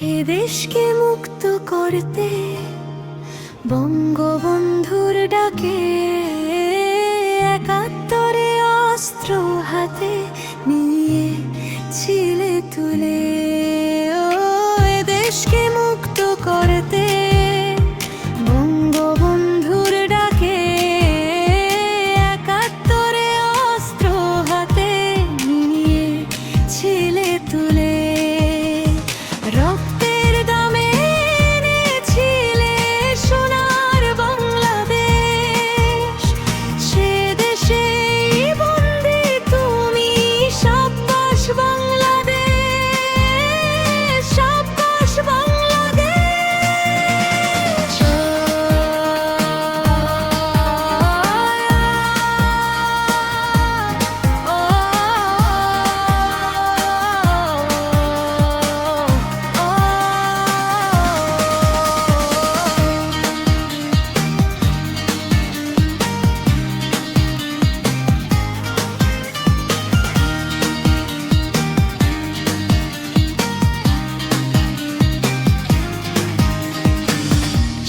এ দেশকে মুক্ত করতে বঙ্গবন্ধুর ডাকে একাত্তরে অস্ত্র হাতে নিয়ে ছিলে তুলে এ দেশকে মুক্ত করতে বঙ্গবন্ধুর ডাকে একাত্তরে অস্ত্র হাতে নিয়ে ছিলে তুলে রক্তের দামে এনেছিলে সোনার বাংলাদেশ সে দেশেই বন্দী তুমি সাব্বাস বাংলাদেশ সাব্বাস বাংলাদেশ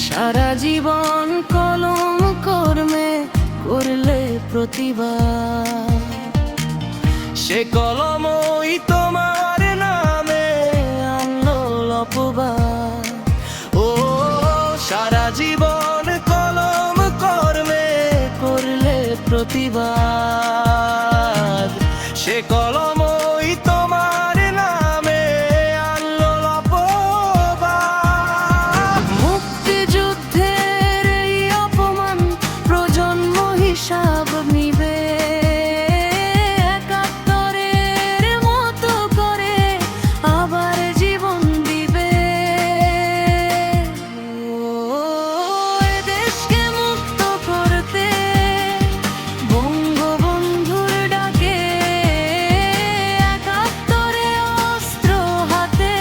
সারা জীবন কলম কর্মে করলে প্রতিবাদ সে কলমই তোমার নামে আনলো অপবাদ ও সারা জীবন কলম কর্মে করলে প্রতিবাদ সে কলমই তোমার নামে আনলো অপবাদ মুক্তিযুদ্ধের এই অপমান প্রজন্ম হিসাব নিবে একাত্তরের মতো করে আবার জীবন দিবে এ দেশকে মুক্ত করতে বঙ্গবন্ধুর ডাকে একাত্তরে অস্ত্র হাতে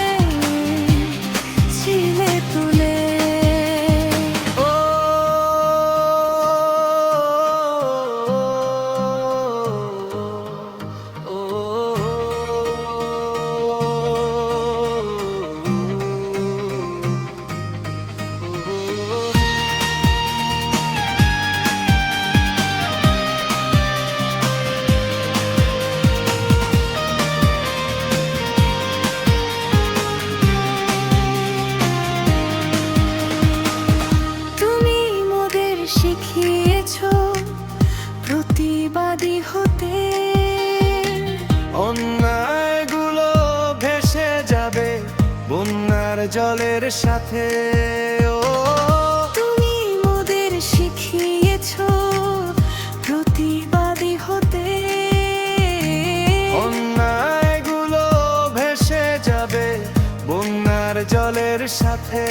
ছিলে তুলে তুমি মোদের শিখিয়েছো প্রতিবাদী হতে অন্যায়গুলো ভেসে যাবে বন্যার জলের সাথে ও তুমি মোদের শিখিয়েছো প্রতিবাদী হতে অন্যায়গুলো ভেসে যাবে বন্যার জলের সাথে